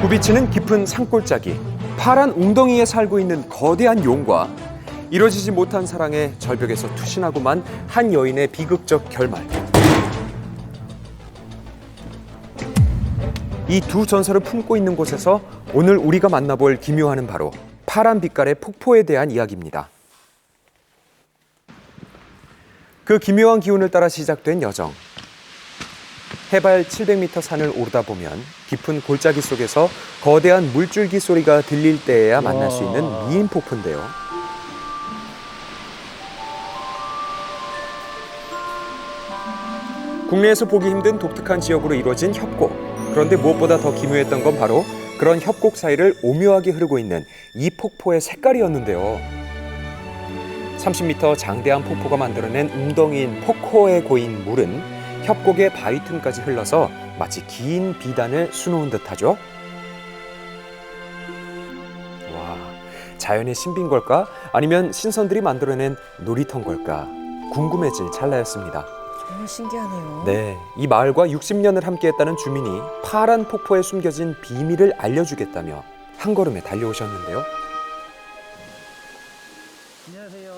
굽이치는 깊은 산골짜기, 파란 웅덩이에 살고 있는 거대한 용과 이뤄지지 못한 사랑에 절벽에서 투신하고만 한 여인의 비극적 결말. 이 두 전설을 품고 있는 곳에서 오늘 우리가 만나볼 기묘한은 바로 파란 빛깔의 폭포에 대한 이야기입니다. 그 기묘한 기운을 따라 시작된 여정. 해발 700m 산을 오르다 보면 깊은 골짜기 속에서 거대한 물줄기 소리가 들릴 때에야 만날 수 있는 미인 폭포인데요. 국내에서 보기 힘든 독특한 지역으로 이루어진 협곡. 그런데 무엇보다 더 기묘했던 건 바로 그런 협곡 사이를 오묘하게 흐르고 있는 이 폭포의 색깔이었는데요. 30m 장대한 폭포가 만들어낸 웅덩이인 폭포에 고인 물은 협곡의 바위 틈까지 흘러서 마치 긴 비단을 수놓은 듯하죠. 와, 자연의 신비인 걸까? 아니면 신선들이 만들어낸 놀이터인 걸까? 궁금해질 찰나였습니다. 정말 신기하네요. 네, 이 마을과 60년을 함께했다는 주민이 파란 폭포에 숨겨진 비밀을 알려주겠다며 한 걸음에 달려오셨는데요. 안녕하세요.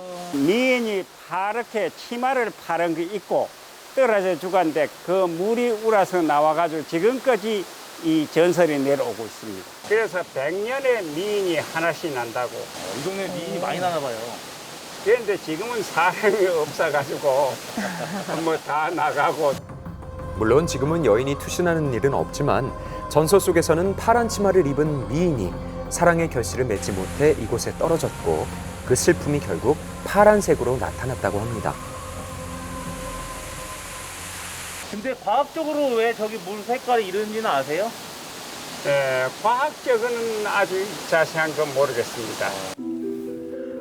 미인이 파랗게 치마를 파란 게 있고 떨어져 죽었는데 그 물이 우러서 나와가지고 지금까지 이 전설이 내려오고 있습니다. 그래서 100년의 미인이 하나씩 난다고. 이 동네 미인이 많이 나나 봐요. 그런데 지금은 사람이 없어가지고 뭐 다 나가고. 물론 지금은 여인이 투신하는 일은 없지만 전설 속에서는 파란 치마를 입은 미인이 사랑의 결실을 맺지 못해 이곳에 떨어졌고 그 슬픔이 결국 파란색으로 나타났다고 합니다. 근데 과학적으로 왜 저기 물 색깔이 이런지는 아세요? 과학적으로는 아주 자세한 건 모르겠습니다.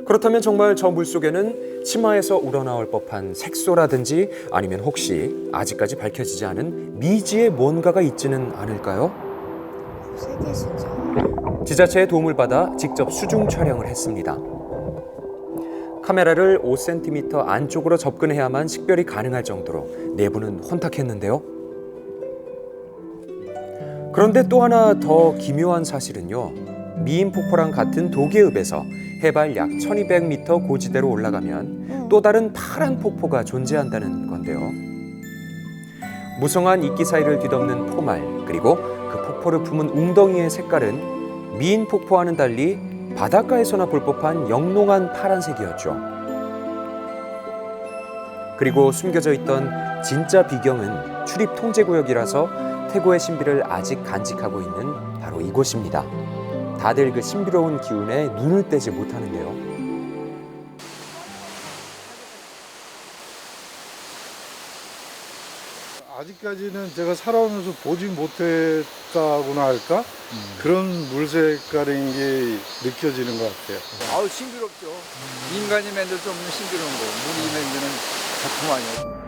그렇다면 정말 저 물속에는 치마에서 우러나올 법한 색소라든지 아니면 혹시 아직까지 밝혀지지 않은 미지의 뭔가가 있지는 않을까요? 세계 진짜. 지자체의 도움을 받아 직접 수중 촬영을 했습니다. 카메라를 5cm 안쪽으로 접근해야만 식별이 가능할 정도로 내부는 혼탁했는데요. 그런데 또 하나 더 기묘한 사실은요. 미인 폭포랑 같은 도계읍에서 해발 약 1200m 고지대로 올라가면 또 다른 파란 폭포가 존재한다는 건데요. 무성한 이끼 사이를 뒤덮는 포말, 그리고 그 폭포를 품은 웅덩이의 색깔은 미인 폭포와는 달리 바닷가에서나 볼 법한 영롱한 파란색이었죠. 그리고 숨겨져 있던 진짜 비경은 출입 통제구역이라서 태고의 신비를 아직 간직하고 있는 바로 이곳입니다. 다들 그 신비로운 기운에 눈을 떼지 못하는데요. 아직까지는 제가 살아오면서 보지 못했다고나 할까? 그런 물 색깔인 게 느껴지는 것 같아요. 아우 신비롭죠. 인간이 만들 수 없는 신비로운 거. 물이 만드는 작품 아니에요.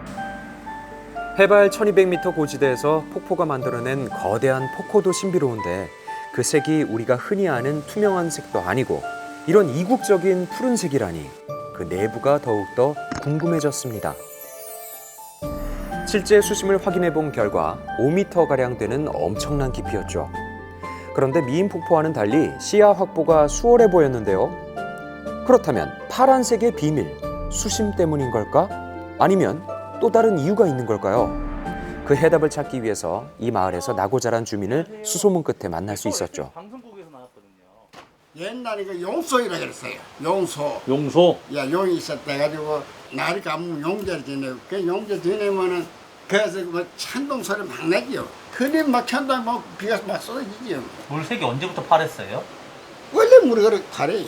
해발 1200m 고지대에서 폭포가 만들어낸 거대한 폭포도 신비로운데 그 색이 우리가 흔히 아는 투명한 색도 아니고 이런 이국적인 푸른색이라니 그 내부가 더욱더 궁금해졌습니다. 실제 수심을 확인해 본 결과 5m가량 되는 엄청난 깊이였죠. 그런데 미인 폭포와는 달리 시야 확보가 수월해 보였는데요. 그렇다면 파란색의 비밀, 수심 때문인 걸까? 아니면 또 다른 이유가 있는 걸까요? 그 해답을 찾기 위해서 이 마을에서 나고 자란 주민을 수소문 끝에 만날 수 있었죠. 방송국에서 나왔거든요. 옛날에 그 용소이라 그랬어요. 용소. 용소? 야, 용이 있었다 해가지고 날이 가면 용제를 지내고 그 용제 지내면은 그래서 뭐 찬동 소리 막 나지요. 그래 막 찬동 막 비가 막 쏟아지지요. 물색이 언제부터 파랬어요? 원래 물이 그렇게 가래요.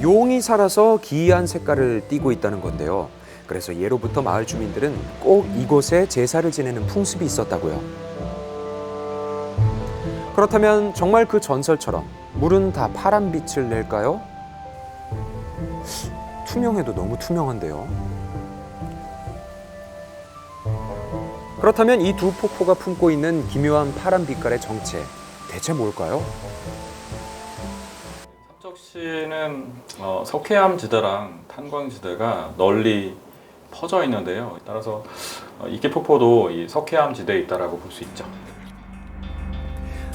용이 살아서 기이한 색깔을 띠고 있다는 건데요. 그래서 예로부터 마을 주민들은 꼭 이곳에 제사를 지내는 풍습이 있었다고요. 그렇다면 정말 그 전설처럼 물은 다 파란 빛을 낼까요? 투명해도 너무 투명한데요. 그렇다면 이 두 폭포가 품고 있는 기묘한 파란 빛깔의 정체, 대체 뭘까요? 석적시는 석회암 지대랑 탄광 지대가 널리 퍼져 있는데요. 따라서 이끼 폭포도 이 석회암 지대에 있다라고 볼 수 있죠.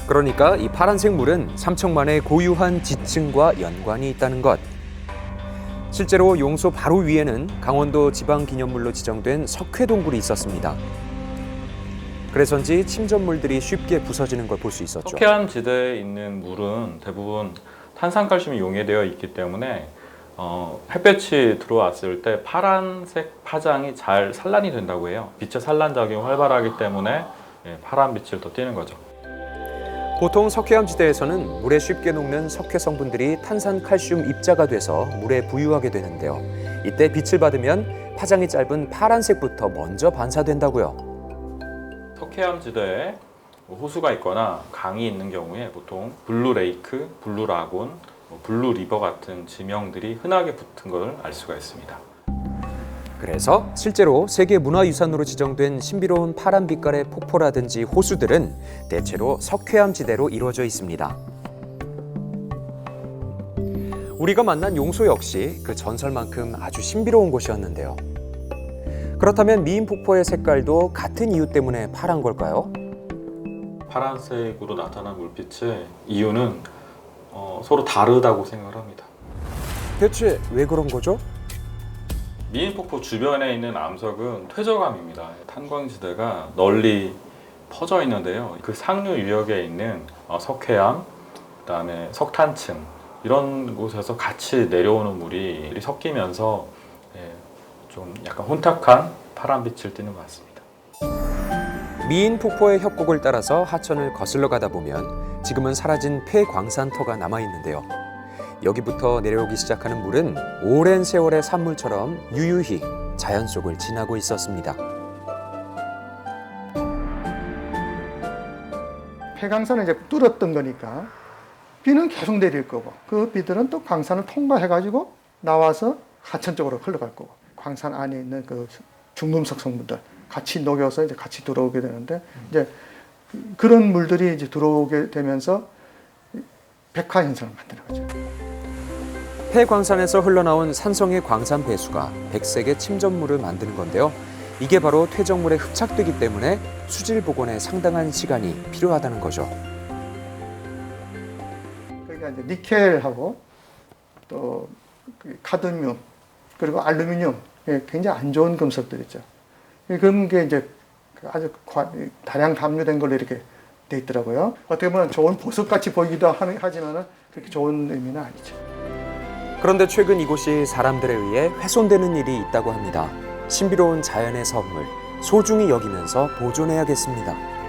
그러니까 이 파란색 물은 삼척만의 고유한 지층과 연관이 있다는 것. 실제로 용소 바로 위에는 강원도 지방기념물로 지정된 석회동굴이 있었습니다. 그래서인지 침전물들이 쉽게 부서지는 걸 볼 수 있었죠. 석회암 지대에 있는 물은 대부분 탄산칼슘이 용해되어 있기 때문에 햇볕이 들어왔을 때 파란색 파장이 잘 산란이 된다고 해요. 빛의 산란 작용이 활발하기 때문에 파란 빛을 더 띠는 거죠. 보통 석회암 지대에서는 물에 쉽게 녹는 석회 성분들이 탄산칼슘 입자가 돼서 물에 부유하게 되는데요. 이때 빛을 받으면 파장이 짧은 파란색부터 먼저 반사된다고요. 석회암 지대에 호수가 있거나 강이 있는 경우에 보통 블루 레이크, 블루 라군, 블루 리버 같은 지명들이 흔하게 붙은 걸 알 수가 있습니다. 그래서 실제로 세계문화유산으로 지정된 신비로운 파란 빛깔의 폭포라든지 호수들은 대체로 석회암 지대로 이루어져 있습니다. 우리가 만난 용소 역시 그 전설만큼 아주 신비로운 곳이었는데요. 그렇다면 미인폭포의 색깔도 같은 이유 때문에 파란 걸까요? 파란색으로 나타난 물빛의 이유는 서로 다르다고 생각을 합니다. 대체 왜 그런 거죠? 미인폭포 주변에 있는 암석은 퇴적암입니다. 탄광지대가 널리 퍼져 있는데요. 그 상류 유역에 있는 석회암, 그다음에 석탄층 이런 곳에서 같이 내려오는 물이 섞이면서 좀 약간 혼탁한 파란빛을 띠는 것 같습니다. 미인폭포의 협곡을 따라서 하천을 거슬러 가다 보면 지금은 사라진 폐광산터가 남아있는데요. 여기부터 내려오기 시작하는 물은 오랜 세월의 산물처럼 유유히 자연 속을 지나고 있었습니다. 폐광산을 이제 뚫었던 거니까 비는 계속 내릴 거고 그 비들은 또 광산을 통과해가지고 나와서 하천 쪽으로 흘러갈 거고 광산 안에 있는 그 중금속 성분들 같이 녹여서 이제 같이 들어오게 되는데 이제 그런 물들이 이제 들어오게 되면서 백화 현상을 만드는 거죠. 폐광산에서 흘러나온 산성의 광산 배수가 백색의 침전물을 만드는 건데요. 이게 바로 퇴적물에 흡착되기 때문에 수질 복원에 상당한 시간이 필요하다는 거죠. 그러니까 이제 니켈하고 또 카드뮴 그리고 알루미늄 굉장히 안 좋은 금속들이죠. 그런 게 이제 아주 다량 함유된 걸로 이렇게 돼 있더라고요. 어떻게 보면 좋은 보석같이 보이기도 하지만 그렇게 좋은 의미는 아니죠. 그런데 최근 이곳이 사람들에 의해 훼손되는 일이 있다고 합니다. 신비로운 자연의 선물, 소중히 여기면서 보존해야겠습니다.